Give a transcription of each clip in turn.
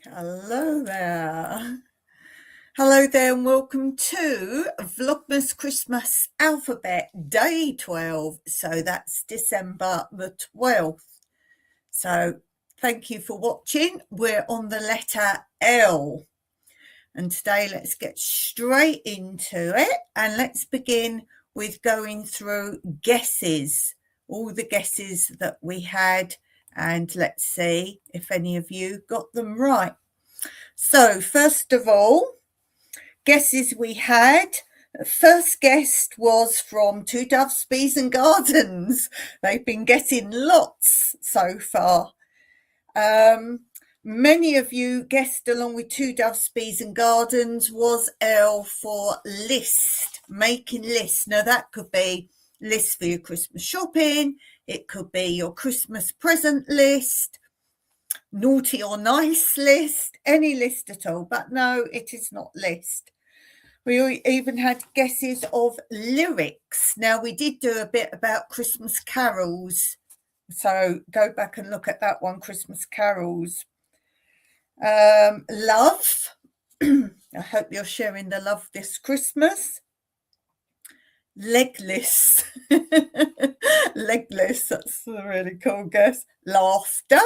Hello there. Hello there and welcome to Vlogmas Christmas Alphabet Day 12. So that's December the 12th. So thank you for watching. We're on the letter L. And today let's get straight into it. And let's begin with going through guesses. All the guesses that we had. And let's see if any of you got them right. So first of all, guesses we had. First guess was from Two Doves, Bees and Gardens. They've been getting lots so far. Many of you guessed along with Two Doves, Bees and Gardens was L for list, making lists. Now that could be lists for your Christmas shopping. It could be your Christmas present list, naughty or nice list, any list at all. But no, it is not list. We even had guesses of lyrics. Now we did do a bit about Christmas carols. So go back and look at that one, Christmas carols. Love. I hope you're sharing the love this Christmas. Legless. Legless, that's a really cool guess. Laughter.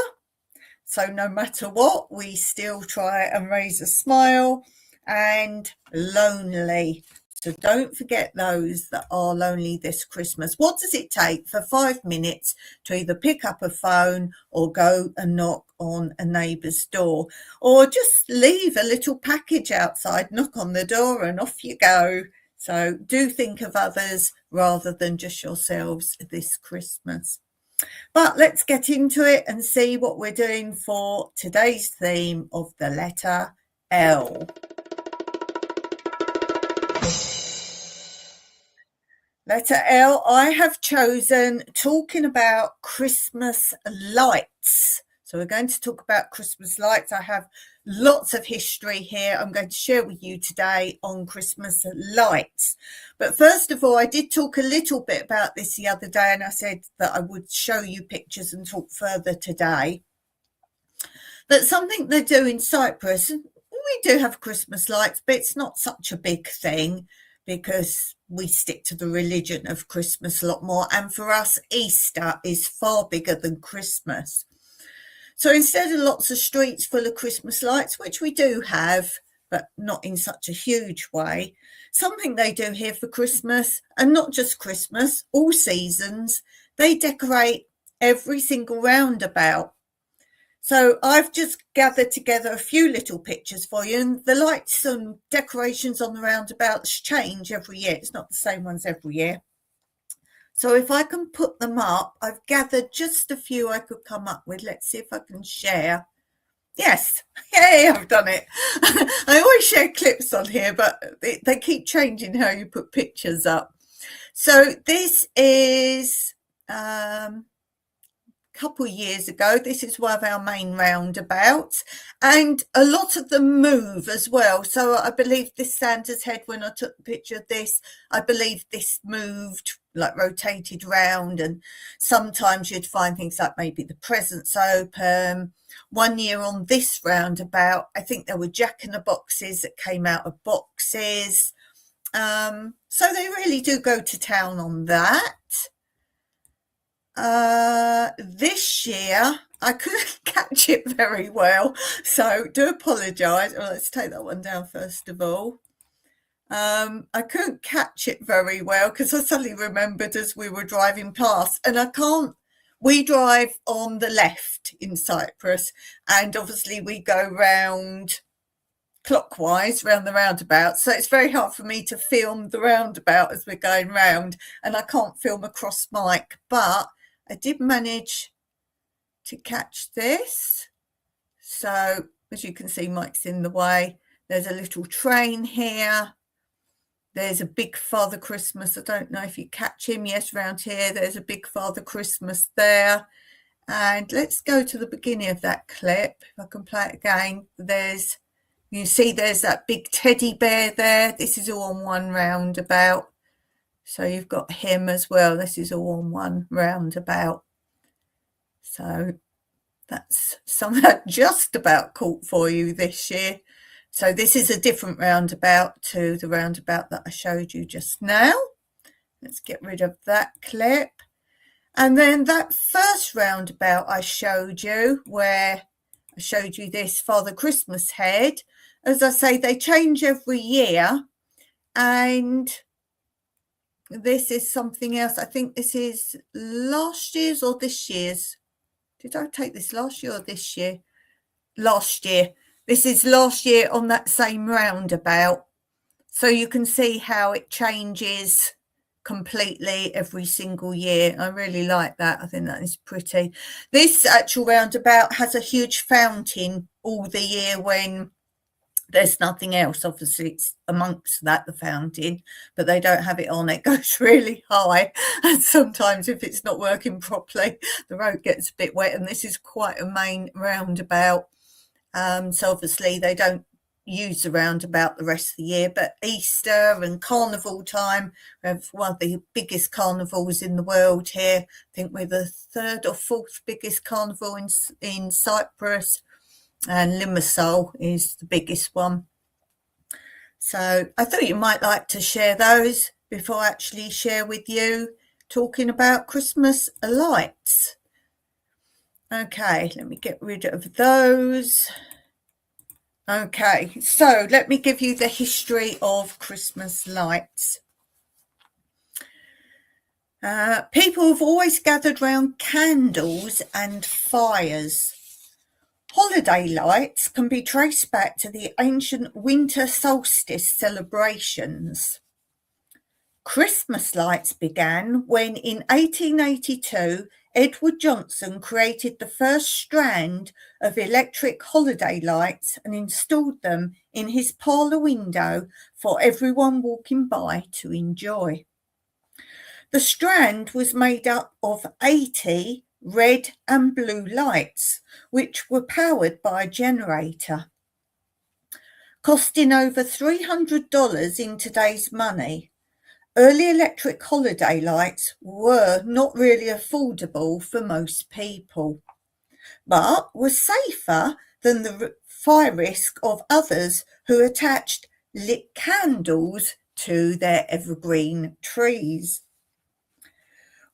So no matter what, we still try and raise a smile. And lonely. So don't forget those that are lonely this Christmas. What does it take for 5 minutes to either pick up a phone or go and knock on a neighbour's door, or just leave a little package outside, knock on the door and off you go. So do think of others rather than just yourselves this Christmas. But let's get into it and see what we're doing for today's theme of the letter L. Letter L, I have chosen talking about Christmas lights. So we're going to talk about Christmas lights. I have lots of history here I'm going to share with you today on Christmas lights. But first of all, I did talk a little bit about this the other day, and I said that I would show you pictures and talk further today. That's something they do in Cyprus. We do have Christmas lights, but it's not such a big thing, because we stick to the religion of Christmas a lot more. And for us, Easter is far bigger than Christmas. So instead of lots of streets full of Christmas lights, which we do have, but not in such a huge way, something they do here for Christmas, and not just Christmas, all seasons, they decorate every single roundabout. So I've just gathered together a few little pictures for you, and the lights and decorations on the roundabouts change every year. It's not the same ones every year. So if I can put them up, I've gathered just a few I could come up with. Let's see if I can share. Yes, yay, I've done it. I always share clips on here, but they keep changing how you put pictures up. So this is couple of years ago. This is one of our main roundabouts, and a lot of them move as well. So I believe this Santa's head, when I took the picture of this, I believe this moved, like rotated round, and sometimes you'd find things like maybe the presents open. One year on this roundabout, I think there were Jack-in-the-Boxes that came out of boxes. So they really do go to town on that. This year I couldn't catch it very well, so do apologise. Well, let's take that one down first of all. I couldn't catch it very well because I suddenly remembered as we were driving past, and we drive on the left in Cyprus, and obviously we go round clockwise round the roundabout, so it's very hard for me to film the roundabout as we're going round, and I can't film across mic, but I did manage to catch this. So as you can see, Mike's in the way. There's a little train here. There's a big Father Christmas. I don't know if you catch him. Yes, round here there's a big Father Christmas there. And let's go to the beginning of that clip. If I can play it again. You see there's that big teddy bear there. This is all on one roundabout. So you've got him as well. This is all on one roundabout. So That's something I just about caught for you this year. So this is a different roundabout to the roundabout that I showed you just now. Let's get rid of that clip. And then that first roundabout I showed you, where I showed you this Father Christmas head, as I say, they change every year. And this is something else. I think this is last year's or this year's. Did I take this last year or this year? Last year. This is last year on that same roundabout. So you can see how it changes completely every single year. I really like that. I think that is pretty. This actual roundabout has a huge fountain all the year when there's nothing else. Obviously it's amongst that, the fountain, but they don't have it on. It goes really high, and sometimes if it's not working properly the road gets a bit wet, and this is quite a main roundabout. So obviously they don't use the roundabout the rest of the year, but Easter and carnival time, we have one of the biggest carnivals in the world here. I think we're the 3rd or 4th biggest carnival in Cyprus, and Limassol is the biggest one. So I thought you might like to share those before I actually share with you talking about Christmas lights. Okay, let me get rid of those. Okay, so let me give you the history of Christmas lights. People have always gathered round candles and fires. Holiday lights can be traced back to the ancient winter solstice celebrations. Christmas lights began when, in 1882, Edward Johnson created the first strand of electric holiday lights and installed them in his parlour window for everyone walking by to enjoy. The strand was made up of 80 red and blue lights, which were powered by a generator. Costing over $300 in today's money, early electric holiday lights were not really affordable for most people, but were safer than the fire risk of others who attached lit candles to their evergreen trees.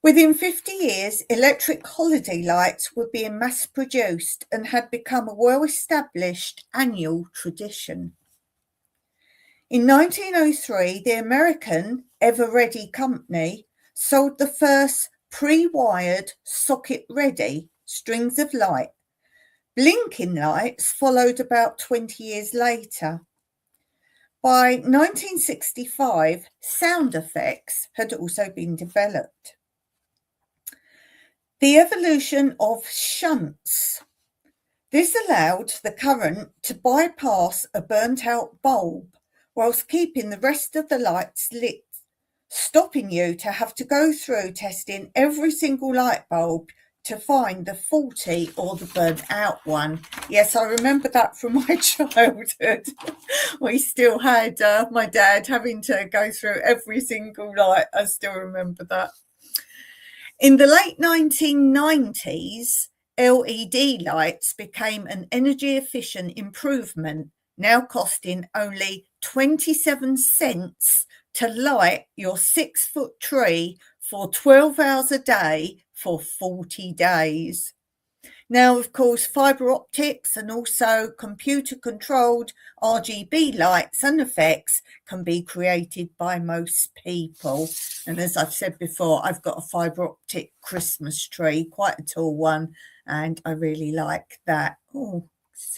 Within 50 years, electric holiday lights were being mass-produced and had become a well-established annual tradition. In 1903, the American Ever-Ready Company sold the first pre-wired socket-ready strings of light. Blinking lights followed about 20 years later. By 1965, sound effects had also been developed. The evolution of shunts. This allowed the current to bypass a burnt-out bulb whilst keeping the rest of the lights lit, stopping you to have to go through testing every single light bulb to find the faulty or the burnt out one. Yes, I remember that from my childhood. We still had my dad having to go through every single light. I still remember that. In the late 1990s, LED lights became an energy-efficient improvement, now costing only 27 cents to light your 6-foot tree for 12 hours a day for 40 days. Now, of course, fibre optics and also computer-controlled RGB lights and effects can be created by most people. And as I've said before, I've got a fibre optic Christmas tree, quite a tall one, and I really like that. Oh,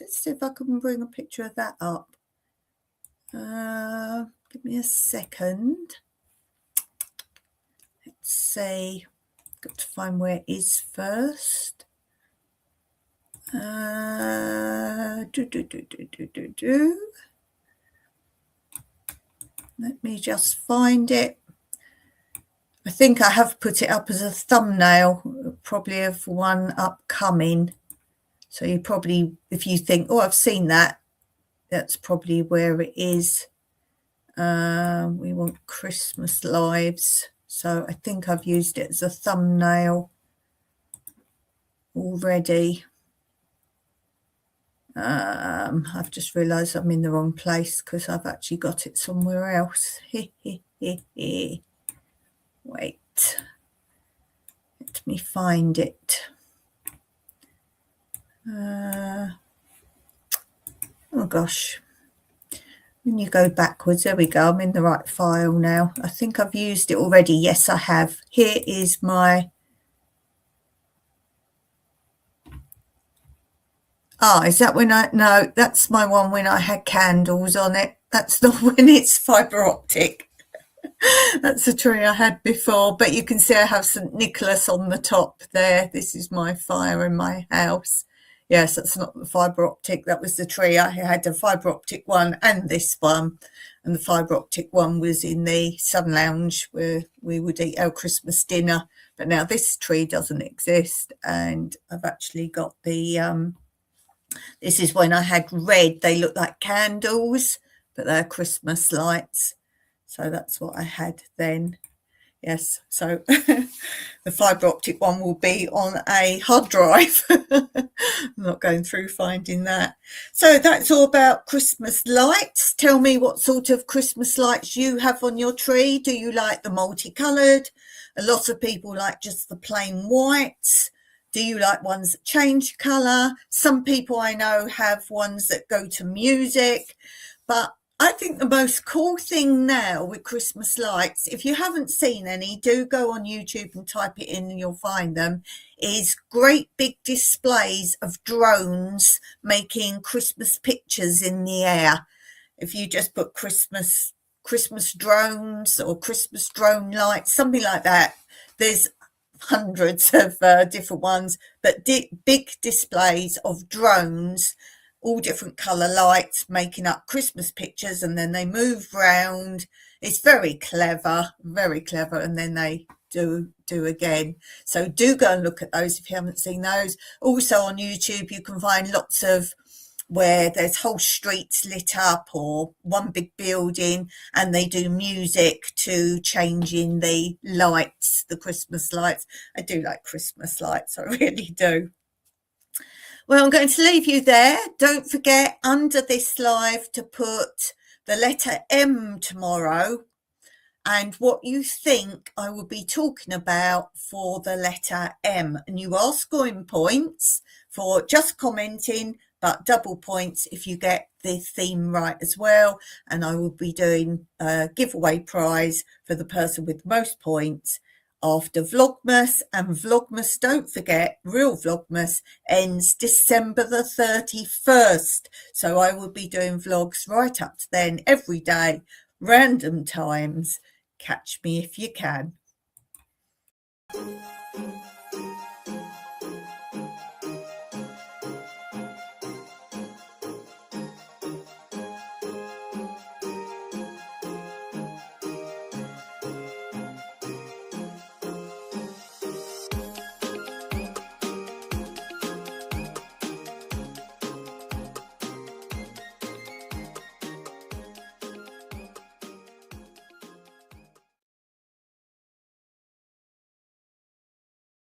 let's see if I can bring a picture of that up. Give me a second. Let's see. Got to find where it is first. Let me just find it. I think I have put it up as a thumbnail, probably of one upcoming. So you probably, if you think, oh, I've seen that, that's probably where it is. We want Christmas lives. So I think I've used it as a thumbnail already. I've just realised I'm in the wrong place because I've actually got it somewhere else. Wait, let me find it. Oh gosh, when you go backwards, there we go, I'm in the right file now. I think I've used it already. Yes, I have. Here is my is that when no, that's my one when I had candles on it. That's not when it's fibre optic. That's the tree I had before, but you can see I have St. Nicholas on the top there. This is my fire in my house. Yes, that's not the fibre optic. That was the tree. I had a fibre optic one and this one. And the fibre optic one was in the sun lounge where we would eat our Christmas dinner. But now this tree doesn't exist. And I've actually got the, this is when I had red. They look like candles, but they're Christmas lights. So that's what I had then. Yes, so the fibre optic one will be on a hard drive. I'm not going through finding that. So that's all about Christmas lights. Tell me what sort of Christmas lights you have on your tree. Do you like the multicoloured? A lot of people like just the plain whites. Do you like ones that change colour? Some people I know have ones that go to music, but I think the most cool thing now with Christmas lights, if you haven't seen any, do go on YouTube and type it in and you'll find them, is great big displays of drones making Christmas pictures in the air. If you just put Christmas drones or Christmas drone lights, something like that, there's hundreds of different ones, but big displays of drones, all different colour lights making up Christmas pictures, and then they move round. It's very clever, and then they do again. So do go and look at those if you haven't seen those. Also on YouTube you can find lots of where there's whole streets lit up or one big building, and they do music to change in the lights, the Christmas lights. I do like Christmas lights, I really do. Well, I'm going to leave you there. Don't forget under this live to put the letter M tomorrow and what you think I will be talking about for the letter M. And you are scoring points for just commenting, but double points if you get the theme right as well. And I will be doing a giveaway prize for the person with most points after Vlogmas. And Vlogmas, don't forget, real Vlogmas ends December the 31st. So I will be doing vlogs right up to then, every day, random times. Catch me if you can.